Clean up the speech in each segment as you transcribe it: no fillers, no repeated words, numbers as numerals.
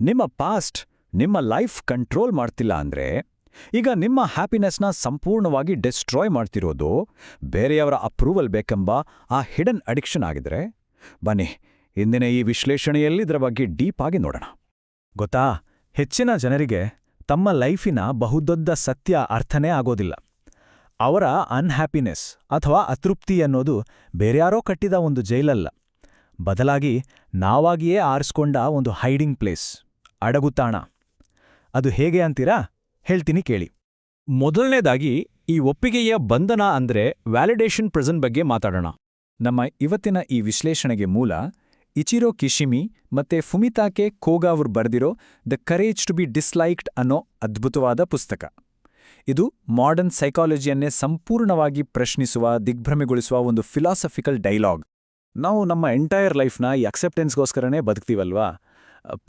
ನಿಮ್ಮ ಪಾಸ್ಟ್ ನಿಮ್ಮ life control ಮಾಡ್ತಿಲ್ಲ ಅಂದ್ರೆ, ಈಗ ನಿಮ್ಮ ಹ್ಯಾಪಿನೆಸ್ನ ಸಂಪೂರ್ಣವಾಗಿ ಡಿಸ್ಟ್ರಾಯ್ ಮಾಡ್ತಿರೋದು ಬೇರೆಯವರ ಅಪ್ರೂವಲ್ ಬೇಕೆಂಬ ಆ ಹಿಡನ್ ಅಡಿಕ್ಷನ್ ಆಗಿದ್ರೆ, ಬನ್ನಿ ಇಂದಿನ ಈ ವಿಶ್ಲೇಷಣೆಯಲ್ಲಿ ಇದರ ಬಗ್ಗೆ ಡೀಪ್ ಆಗಿ ನೋಡೋಣ. ಗೊತ್ತಾ, ಹೆಚ್ಚಿನ ಜನರಿಗೆ ತಮ್ಮ ಲೈಫಿನ ಬಹುದೊಡ್ಡ ಸತ್ಯ ಅರ್ಥನೇ ಆಗೋದಿಲ್ಲ. ಅವರ ಅನ್ಹ್ಯಾಪಿನೆಸ್ ಅಥವಾ ಅತೃಪ್ತಿ ಅನ್ನೋದು ಬೇರ್ಯಾರೋ ಕಟ್ಟಿದ ಒಂದು ಜೈಲಲ್ಲ, ಬದಲಾಗಿ ನಾವಾಗಿಯೇ ಆರಿಸ್ಕೊಂಡ ಒಂದು ಹೈಡಿಂಗ್ ಪ್ಲೇಸ್, ಅಡಗುತಾಣ. ಅದು ಹೇಗೆ ಅಂತೀರಾ? ಹೇಳ್ತೀನಿ ಕೇಳಿ. ಮೊದಲನೇದಾಗಿ, ಈ ಒಪ್ಪಿಗೆಯ ಬಂಧನ ಅಂದ್ರೆ ವ್ಯಾಲಿಡೇಷನ್ ಪ್ರೆಸೆಂಟ್ ಬಗ್ಗೆ ಮಾತಾಡೋಣ. ನಮ್ಮ ಇವತ್ತಿನ ಈ ವಿಶ್ಲೇಷಣೆಗೆ ಮೂಲ ಇಚಿರೋ ಕಿಶಿಮಿ ಮತ್ತೆ ಫುಮಿತಾಕೆ ಕೋಗಾ ಅವರು ಬರೆದಿರೋ ದ ಕರೇಜ್ ಟು ಬಿ ಡಿಸ್ಲೈಕ್ಡ್ ಅನ್ನೋ ಅದ್ಭುತವಾದ ಪುಸ್ತಕ. ಇದು ಮಾಡರ್ನ್ ಸೈಕಾಲಜಿಯನ್ನೇ ಸಂಪೂರ್ಣವಾಗಿ ಪ್ರಶ್ನಿಸುವ, ದಿಗ್ಭ್ರಮೆಗೊಳಿಸುವ ಒಂದು ಫಿಲಾಸಫಿಕಲ್ ಡೈಲಾಗ್. ನಾವು ನಮ್ಮ ಎಂಟೈರ್ ಲೈಫ್ನ ಈ ಅಕ್ಸೆಪ್ಟೆನ್ಸ್ಗೋಸ್ಕರನೇ ಬದುಕ್ತೀವಲ್ವಾ?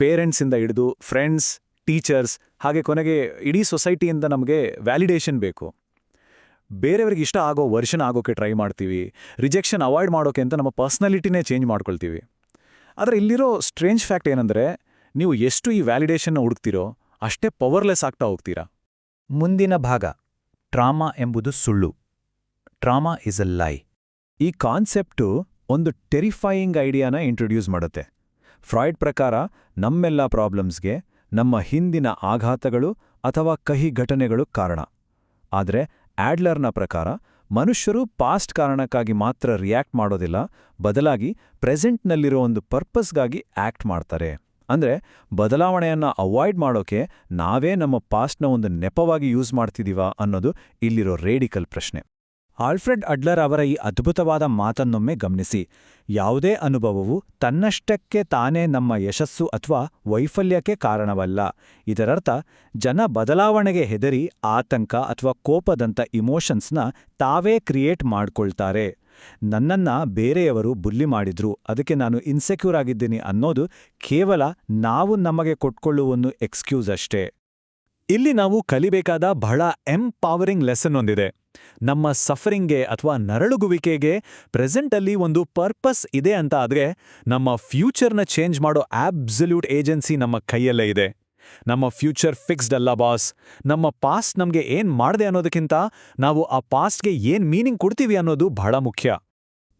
ಪೇರೆಂಟ್ಸಿಂದ ಹಿಡಿದು ಫ್ರೆಂಡ್ಸ್, ಟೀಚರ್ಸ್, ಹಾಗೆ ಕೊನೆಗೆ ಇಡೀ ಸೊಸೈಟಿಯಿಂದ ನಮಗೆ ವ್ಯಾಲಿಡೇಷನ್ ಬೇಕು. ಬೇರೆಯವ್ರಿಗೆ ಇಷ್ಟ ಆಗೋ ವರ್ಷನ್ ಆಗೋಕೆ ಟ್ರೈ ಮಾಡ್ತೀವಿ, ರಿಜೆಕ್ಷನ್ ಅವಾಯ್ಡ್ ಮಾಡೋಕೆ ಅಂತ ನಮ್ಮ ಪರ್ಸ್ನಾಲಿಟಿನೇ ಚೇಂಜ್ ಮಾಡ್ಕೊಳ್ತೀವಿ. ಆದರೆ ಇಲ್ಲಿರೋ ಸ್ಟ್ರೇಂಜ್ ಫ್ಯಾಕ್ಟ್ ಏನಂದರೆ, ನೀವು ಎಷ್ಟು ಈ ವ್ಯಾಲಿಡೇಷನ್ನ ಹುಡುಕ್ತಿರೋ ಅಷ್ಟೇ ಪವರ್ಲೆಸ್ ಆಗ್ತಾ ಹೋಗ್ತೀರಾ. ಮುಂದಿನ ಭಾಗ, ಟ್ರಾಮಾ ಎಂಬುದು ಸುಳ್ಳು. ಟ್ರಾಮಾ ಇಸ್ ಅ ಲೈ. ಈ ಕಾನ್ಸೆಪ್ಟು ಒಂದು ಟೆರಿಫೈಯಿಂಗ್ ಐಡಿಯಾನ ಇಂಟ್ರೊಡ್ಯೂಸ್ ಮಾಡುತ್ತೆ. ಫ್ರಾಯ್ಡ್ ಪ್ರಕಾರ ನಮ್ಮೆಲ್ಲ ಪ್ರಾಬ್ಲಮ್ಸ್ಗೆ ನಮ್ಮ ಹಿಂದಿನ ಆಘಾತಗಳು ಅಥವಾ ಕಹಿ ಘಟನೆಗಳು ಕಾರಣ. ಆದರೆ ಆಡ್ಲರ್ನ ಪ್ರಕಾರ ಮನುಷ್ಯರು ಪಾಸ್ಟ್ ಕಾರಣಕ್ಕಾಗಿ ಮಾತ್ರ ರಿಯಾಕ್ಟ್ ಮಾಡೋದಿಲ್ಲ, ಬದಲಾಗಿ ಪ್ರೆಸೆಂಟ್ನಲ್ಲಿರೋ ಒಂದು ಪರ್ಪಸ್ಗಾಗಿ ಆಕ್ಟ್ ಮಾಡ್ತಾರೆ. ಅಂದ್ರೆ ಬದಲಾವಣೆಯನ್ನ ಅವಾಯ್ಡ್ ಮಾಡೋಕೆ ನಾವೇ ನಮ್ಮ ಪಾಸ್ಟ್ನ ಒಂದು ನೆಪವಾಗಿ ಯೂಸ್ ಮಾಡ್ತಿದೀವಾ ಅನ್ನೋದು ಇಲ್ಲಿರೋ ರೇಡಿಕಲ್ ಪ್ರಶ್ನೆ. ಆಲ್ಫ್ರೆಡ್ ಅಡ್ಲರ್ ಅವರ ಈ ಅದ್ಭುತವಾದ ಮಾತನ್ನೊಮ್ಮೆ ಗಮನಿಸಿ. ಯಾವುದೇ ಅನುಭವವು ತನ್ನಷ್ಟಕ್ಕೆ ತಾನೇ ನಮ್ಮ ಯಶಸ್ಸು ಅಥವಾ ವೈಫಲ್ಯಕ್ಕೆ ಕಾರಣವಲ್ಲ. ಇದರರ್ಥ, ಜನ ಬದಲಾವಣೆಗೆ ಹೆದರಿ ಆತಂಕ ಅಥವಾ ಕೋಪದಂಥ ಇಮೋಷನ್ಸ್ನ ತಾವೇ ಕ್ರಿಯೇಟ್ ಮಾಡ್ಕೊಳ್ತಾರೆ. ನನ್ನನ್ನ ಬೇರೆಯವರು ಬುಲ್ಲಿ ಮಾಡಿದ್ರು, ಅದಕ್ಕೆ ನಾನು ಇನ್ಸೆಕ್ಯೂರ್ ಆಗಿದ್ದೀನಿ ಅನ್ನೋದು ಕೇವಲ ನಾವು ನಮಗೆ ಕೊಟ್ಕೊಳ್ಳುವ ಎಕ್ಸ್ಕ್ಯೂಸ್ ಅಷ್ಟೇ. ಇಲ್ಲಿ ನಾವು ಕಲಿಬೇಕಾದ ಬಹಳ ಎಂಪವರಿಂಗ್ ಲೆಸನ್ ಒಂದಿದೆ. ನಮ್ಮ ಸಫರಿಂಗ್ಗೆ ಅಥವಾ ನರಳುಗುವಿಕೆಗೆ ಪ್ರೆಸೆಂಟಲ್ಲಿ ಒಂದು ಪರ್ಪಸ್ ಇದೆ ಅಂತ ಆದ್ರೆ, ನಮ್ಮ ಫ್ಯೂಚರ್ನ ಚೇಂಜ್ ಮಾಡೋ ಆಬ್ಸಲ್ಯೂಟ್ ಏಜೆನ್ಸಿ ನಮ್ಮ ಕೈಯಲ್ಲೇ ಇದೆ. ನಮ್ಮ ಫ್ಯೂಚರ್ ಫಿಕ್ಸ್ಡ್ ಅಲ್ಲ ಬಾಸ್. ನಮ್ಮ ಪಾಸ್ಟ್ ನಮಗೆ ಏನ್ ಮಾಡಿದೆ ಅನ್ನೋದಕ್ಕಿಂತ ನಾವು ಆ ಪಾಸ್ಟ್ಗೆ ಏನ್ ಮೀನಿಂಗ್ ಕೊಡ್ತೀವಿ ಅನ್ನೋದು ಬಹಳ ಮುಖ್ಯ.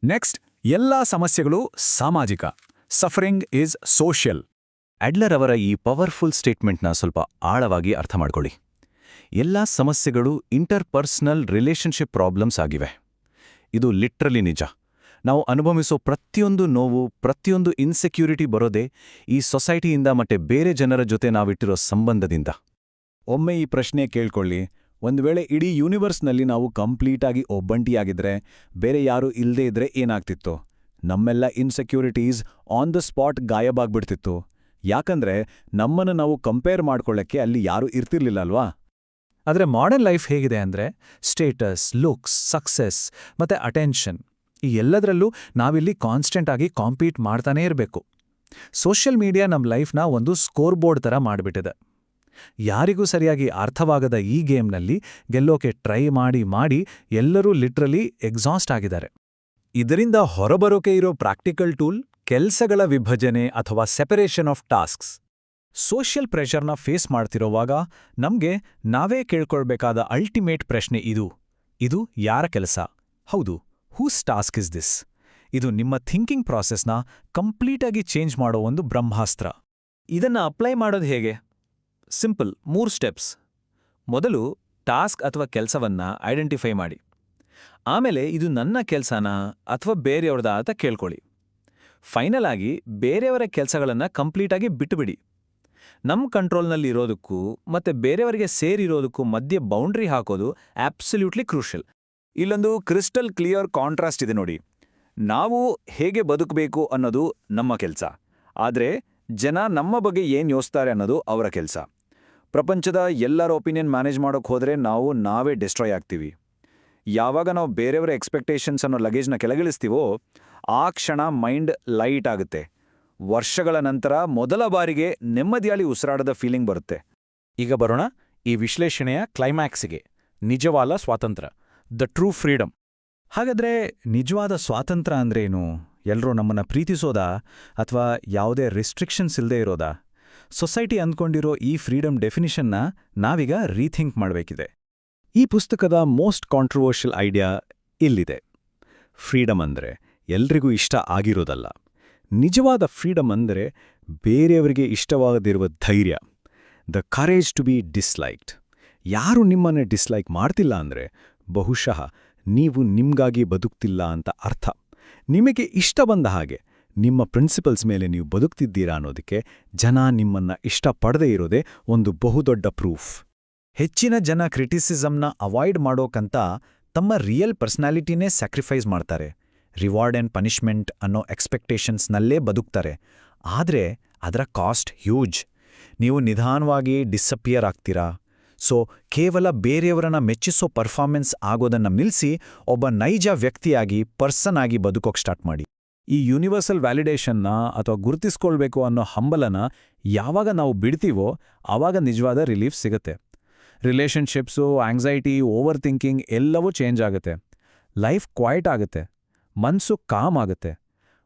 ನೆಕ್ಸ್ಟ್, ಎಲ್ಲಾ ಸಮಸ್ಯೆಗಳು ಸಾಮಾಜಿಕ. Suffering is social. ಅಡ್ಲರ್ ಅವರ ಈ ಪವರ್ಫುಲ್ ಸ್ಟೇಟ್ಮೆಂಟ್ನ ಸ್ವಲ್ಪ ಆಳವಾಗಿ ಅರ್ಥ ಮಾಡ್ಕೊಳ್ಳಿ. ಎಲ್ಲ ಸಮಸ್ಯೆಗಳು ಇಂಟರ್ಪರ್ಸನಲ್ ರಿಲೇಷನ್ಶಿಪ್ ಪ್ರಾಬ್ಲಮ್ಸ್ ಆಗಿವೆ. ಇದು ಲಿಟ್ರಲಿ ನಿಜ. ನಾವು ಅನುಭವಿಸೋ ಪ್ರತಿಯೊಂದು ನೋವು, ಪ್ರತಿಯೊಂದು ಇನ್ಸೆಕ್ಯೂರಿಟಿ ಬರೋದೇ ಈ ಸೊಸೈಟಿಯಿಂದ ಮತ್ತೆ ಬೇರೆ ಜನರ ಜೊತೆ ನಾವಿಟ್ಟಿರೋ ಸಂಬಂಧದಿಂದ. ಒಮ್ಮೆ ಈ ಪ್ರಶ್ನೆ ಕೇಳ್ಕೊಳ್ಳಿ, ಒಂದು ವೇಳೆ ಇಡೀ ಯೂನಿವರ್ಸ್ನಲ್ಲಿ ನಾವು ಕಂಪ್ಲೀಟಾಗಿ ಒಬ್ಬಂಟಿಯಾಗಿದ್ರೆ, ಬೇರೆ ಯಾರೂ ಇಲ್ಲದೇ ಇದ್ರೆ ಏನಾಗ್ತಿತ್ತು? ನಮ್ಮೆಲ್ಲ ಇನ್ಸೆಕ್ಯೂರಿಟೀಸ್ ಆನ್ ದ ಸ್ಪಾಟ್ ಗಾಯಬಾಗ್ಬಿಡ್ತಿತ್ತು. ಯಾಕಂದ್ರೆ ನಮ್ಮನ್ನು ನಾವು ಕಂಪೇರ್ ಮಾಡ್ಕೊಳ್ಳೋಕ್ಕೆ ಅಲ್ಲಿ ಯಾರೂ ಇರ್ತಿರ್ಲಿಲ್ಲ ಅಲ್ವಾ? ಆದರೆ ಮಾಡರ್ನ್ ಲೈಫ್ ಹೇಗಿದೆ ಅಂದರೆ, ಸ್ಟೇಟಸ್, ಲುಕ್ಸ್, ಸಕ್ಸೆಸ್ ಮತ್ತು ಅಟೆನ್ಷನ್, ಈ ಎಲ್ಲದರಲ್ಲೂ ನಾವಿಲ್ಲಿ ಕಾನ್ಸ್ಟೆಂಟ್ ಆಗಿ ಕಾಂಪೀಟ್ ಮಾಡ್ತಾನೇ ಇರಬೇಕು. ಸೋಷಿಯಲ್ ಮೀಡಿಯಾ ನಮ್ಮ ಲೈಫ್ನ ಒಂದು ಸ್ಕೋರ್ ಬೋರ್ಡ್ ಥರ ಮಾಡಿಬಿಟ್ಟಿದೆ. ಯಾರಿಗೂ ಸರಿಯಾಗಿ ಅರ್ಥವಾಗದ ಈ ಗೇಮ್ನಲ್ಲಿ ಗೆಲ್ಲೋಕೆ ಟ್ರೈ ಮಾಡಿ ಎಲ್ಲರೂ ಲಿಟ್ರಲಿ ಎಕ್ಸಾಸ್ಟ್ ಆಗಿದ್ದಾರೆ. ಇದರಿಂದ ಹೊರಬರೋಕೆ ಇರೋ ಪ್ರಾಕ್ಟಿಕಲ್ ಟೂಲ್ ಕೆಲಸಗಳ ವಿಭಜನೆ ಅಥವಾ ಸೆಪರೇಷನ್ ಆಫ್ ಟಾಸ್ಕ್ಸ್. ಸೋಷಿಯಲ್ ಪ್ರೆಷರ್ನ ಫೇಸ್ ಮಾಡ್ತಿರೋವಾಗ ನಮ್ಗೆ ನಾವೇ ಕೇಳ್ಕೊಳ್ಬೇಕಾದ ಅಲ್ಟಿಮೇಟ್ ಪ್ರಶ್ನೆ ಇದು ಯಾರ ಕೆಲಸ? ಹೌದು, ಹೂಸ್ ಟಾಸ್ಕ್ ಇಸ್ ದಿಸ್? ಇದು ನಿಮ್ಮ ಥಿಂಕಿಂಗ್ ಪ್ರಾಸೆಸ್ನ ಕಂಪ್ಲೀಟಾಗಿ ಚೇಂಜ್ ಮಾಡೋ ಒಂದು ಬ್ರಹ್ಮಾಸ್ತ್ರ. ಇದನ್ನ ಅಪ್ಲೈ ಮಾಡೋದು ಹೇಗೆ? Simple, 3 steps. ಮೊದಲು ಟಾಸ್ಕ್ ಅಥವಾ ಕೆಲಸವನ್ನ ಐಡೆಂಟಿಫೈ ಮಾಡಿ. ಆಮೇಲೆ ಇದು ನನ್ನ ಕೆಲಸನಾ ಅಥವಾ ಬೇರೆಯವ್ರದಾ ಅಂತ ಕೇಳ್ಕೊಳ್ಳಿ. ಫೈನಲ್ ಆಗಿ ಬೇರೆಯವರ ಕೆಲಸಗಳನ್ನು ಕಂಪ್ಲೀಟಾಗಿ ಬಿಟ್ಟುಬಿಡಿ. ನಮ್ಮ ಕಂಟ್ರೋಲ್ನಲ್ಲಿ ಇರೋದಕ್ಕೂ ಮತ್ತೆ ಬೇರೆಯವರಿಗೆ ಸೇರಿರೋದಕ್ಕೂ ಮಧ್ಯೆ ಬೌಂಡ್ರಿ ಹಾಕೋದು ಆಬ್ಸಲ್ಯೂಟ್ಲಿ ಕ್ರೂಷಲ್. ಇಲ್ಲೊಂದು ಕ್ರಿಸ್ಟಲ್ ಕ್ಲಿಯರ್ ಕಾಂಟ್ರಾಸ್ಟ್ ಇದೆ ನೋಡಿ. ನಾವು ಹೇಗೆ ಬದುಕಬೇಕು ಅನ್ನೋದು ನಮ್ಮ ಕೆಲಸ, ಆದರೆ ಜನ ನಮ್ಮ ಬಗ್ಗೆ ಏನು ಯೋಚಿಸ್ತಾರೆ ಅನ್ನೋದು ಅವರ ಕೆಲಸ. ಪ್ರಪಂಚದ ಎಲ್ಲರ ಒಪಿನಿಯನ್ ಮ್ಯಾನೇಜ್ ಮಾಡೋಕೆ ಹೋದರೆ ನಾವೇ ಡಿಸ್ಟ್ರಾಯ್ ಆಗ್ತೀವಿ. ಯಾವಾಗ ನಾವು ಬೇರೆಯವರ ಎಕ್ಸ್ಪೆಕ್ಟೇಷನ್ಸ್ ಅನ್ನೋ ಲಗೇಜ್ನ ಕೆಳಗಿಳಿಸ್ತೀವೋ ಆ ಕ್ಷಣ ಮೈಂಡ್ ಲೈಟ್ ಆಗುತ್ತೆ. ವರ್ಷಗಳ ನಂತರ ಮೊದಲ ಬಾರಿಗೆ ನೆಮ್ಮದಿಯಾಗಿ ಉಸಿರಾಡದ ಫೀಲಿಂಗ್ ಬರುತ್ತೆ. ಈಗ ಬರೋಣ ಈ ವಿಶ್ಲೇಷಣೆಯ ಕ್ಲೈಮ್ಯಾಕ್ಸಿಗೆ, ನಿಜವಾದ ಸ್ವಾತಂತ್ರ್ಯ, ದ ಟ್ರೂ ಫ್ರೀಡಮ್. ಹಾಗಾದ್ರೆ ನಿಜವಾದ ಸ್ವಾತಂತ್ರ್ಯ ಅಂದ್ರೇನು? ಎಲ್ಲರೂ ನಮ್ಮನ್ನ ಪ್ರೀತಿಸೋದಾ ಅಥವಾ ಯಾವುದೇ ರಿಸ್ಟ್ರಿಕ್ಷನ್ಸ್ ಇಲ್ಲದೆ ಇರೋದಾ? ಸೊಸೈಟಿ ಅಂದ್ಕೊಂಡಿರೋ ಈ ಫ್ರೀಡಮ್ ಡೆಫಿನಿಷನ್ನ ನಾವೀಗ ರೀಥಿಂಕ್ ಮಾಡಬೇಕಿದೆ. ಈ ಪುಸ್ತಕದ ಮೋಸ್ಟ್ ಕಾಂಟ್ರವರ್ಷಿಯಲ್ ಐಡಿಯಾ ಇಲ್ಲಿದೆ. ಫ್ರೀಡಮ್ ಅಂದರೆ ಎಲ್ರಿಗೂ ಇಷ್ಟ ಆಗಿರೋದಲ್ಲ. ನಿಜವಾದ ಫ್ರೀಡಮ್ ಅಂದರೆ ಬೇರೆಯವರಿಗೆ ಇಷ್ಟವಾಗದಿರುವ ಧೈರ್ಯ, ದ ಕರೇಜ್ ಟು ಬಿ ಡಿಸ್ಲೈಕ್ಡ್. ಯಾರು ನಿಮ್ಮನ್ನೇ ಡಿಸ್ಲೈಕ್ ಮಾಡ್ತಿಲ್ಲ ಅಂದರೆ ಬಹುಶಃ ನೀವು ನಿಮ್ಗಾಗಿ ಬದುಕ್ತಿಲ್ಲ ಅಂತ ಅರ್ಥ. ನಿಮಗೆ ಇಷ್ಟ ಬಂದ ಹಾಗೆ ನಿಮ್ಮ ಪ್ರಿನ್ಸಿಪಲ್ಸ್ ಮೇಲೆ ನೀವು ಬದುಕ್ತಿದ್ದೀರಾ ಅನ್ನೋದಕ್ಕೆ ಜನ ನಿಮ್ಮನ್ನ ಇಷ್ಟಪಡದೇ ಇರೋದೇ ಒಂದು ಬಹುದೊಡ್ಡ ಪ್ರೂಫ್. ಹೆಚ್ಚಿನ ಜನ ಕ್ರಿಟಿಸಿಸಮ್ನ ಅವಾಯ್ಡ್ ಮಾಡೋಕಂತ ತಮ್ಮ ರಿಯಲ್ ಪರ್ಸನಾಲಿಟಿನೇ ಸ್ಯಾಕ್ರಿಫೈಸ್ ಮಾಡ್ತಾರೆ. ರಿವಾರ್ಡ್ ಆ್ಯಂಡ್ ಪನಿಷ್ಮೆಂಟ್ ಅನ್ನೋ ಎಕ್ಸ್ಪೆಕ್ಟೇಷನ್ಸ್ನಲ್ಲೇ ಬದುಕ್ತಾರೆ. ಆದರೆ ಅದರ ಕಾಸ್ಟ್ ಹ್ಯೂಜ್. ನೀವು ನಿಧಾನವಾಗಿ ಡಿಸಪಿಯರ್ ಆಗ್ತೀರಾ. ಸೊ ಕೇವಲ ಬೇರೆಯವರನ್ನ ಮೆಚ್ಚಿಸೋ ಪರ್ಫಾರ್ಮೆನ್ಸ್ ಆಗೋದನ್ನ ನಿಲ್ಲಿಸಿ ಒಬ್ಬ ನೈಜ ವ್ಯಕ್ತಿಯಾಗಿ ಪರ್ಸನ್ ಆಗಿ ಬದುಕೋಕ್ ಸ್ಟಾರ್ಟ್ ಮಾಡಿ. ಈ ಯೂನಿವರ್ಸಲ್ ವ್ಯಾಲಿಡೇಷನ್ನ ಅಥವಾ ಗುರುತಿಸ್ಕೊಳ್ಬೇಕು ಅನ್ನೋ ಹಂಬಲನ ಯಾವಾಗ ನಾವು ಬಿಡ್ತೀವೋ ಆವಾಗ ನಿಜವಾದ ರಿಲೀಫ್ ಸಿಗುತ್ತೆ. ರಿಲೇಷನ್ಶಿಪ್ಸು, ಆಂಗ್ಸೈಟಿ, ಓವರ್ ಥಿಂಕಿಂಗ್ ಎಲ್ಲವೂ ಚೇಂಜ್ ಆಗುತ್ತೆ. ಲೈಫ್ ಕ್ವೈಟ್ ಆಗುತ್ತೆ. ಮನ್ಸು ಕಾಮ್ ಆಗುತ್ತೆ.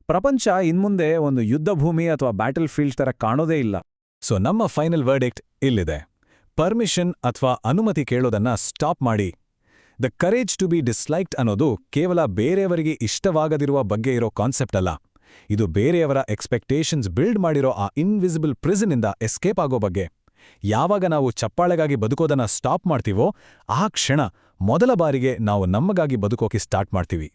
ಪ್ರಪಂಚ ಇನ್ಮುಂದೆ ಒಂದು ಯುದ್ಧ ಭೂಮಿ ಅಥವಾ ಬ್ಯಾಟಲ್ ಫೀಲ್ಡ್ ಥರ ಕಾಣೋದೇ ಇಲ್ಲ. ಸೊ ನಮ್ಮ ಫೈನಲ್ ವರ್ಡಿಕ್ಟ್ ಇಲ್ಲಿದೆ. ಪರ್ಮಿಷನ್ ಅಥವಾ ಅನುಮತಿ ಕೇಳೋದನ್ನ ಸ್ಟಾಪ್ ಮಾಡಿ. ದ ಕರೇಜ್ ಟು ಬಿ ಡಿಸ್ಲೈಕ್ಡ್ ಅನ್ನೋದು ಕೇವಲ ಬೇರೆಯವರಿಗೆ ಇಷ್ಟವಾಗದಿರುವ ಬಗ್ಗೆ ಇರೋ ಕಾನ್ಸೆಪ್ಟ್ ಅಲ್ಲ. ಇದು ಬೇರೆಯವರ ಎಕ್ಸ್ಪೆಕ್ಟೇಷನ್ಸ್ ಬಿಲ್ಡ್ ಮಾಡಿರೋ ಆ ಇನ್ವಿಸಿಬಲ್ ಪ್ರಿಸನ್ನಿಂದ ಎಸ್ಕೇಪ್ ಆಗೋ ಬಗ್ಗೆ. ಯಾವಾಗ ನಾವು ಚಪ್ಪಾಳೆಗಾಗಿ ಬದುಕೋದನ್ನ ಸ್ಟಾಪ್ ಮಾಡ್ತೀವೋ ಆ ಕ್ಷಣ ಮೊದಲ ಬಾರಿಗೆ ನಾವು ನಮಗಾಗಿ ಬದುಕೋಕೆ ಸ್ಟಾರ್ಟ್ ಮಾಡ್ತೀವಿ.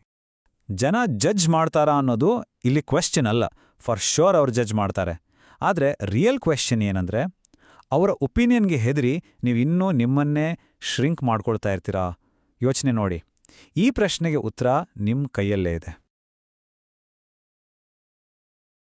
ಜನ ಜಡ್ಜ್ ಮಾಡ್ತಾರಾ ಅನ್ನೋದು ಇಲ್ಲಿ ಕ್ವೆಶ್ಚನ್ ಅಲ್ಲ. ಫಾರ್ ಶ್ಯೂರ್ ಅವ್ರು ಜಡ್ಜ್ ಮಾಡ್ತಾರೆ. ಆದರೆ ರಿಯಲ್ ಕ್ವೆಶ್ಚನ್ ಏನಂದ್ರೆ, ಅವರ ಒಪಿನಿಯನ್ಗೆ ಹೆದರಿ ನೀವಿನ್ನೂ ನಿಮ್ಮನ್ನೇ ಶ್ರಿಂಕ್ ಮಾಡ್ಕೊಳ್ತಾ ಇರ್ತೀರಾ? ಯೋಚನೆ ನೋಡಿ. ಈ ಪ್ರಶ್ನೆಗೆ ಉತ್ತರ ನಿಮ್ಮ ಕೈಯಲ್ಲೇ ಇದೆ.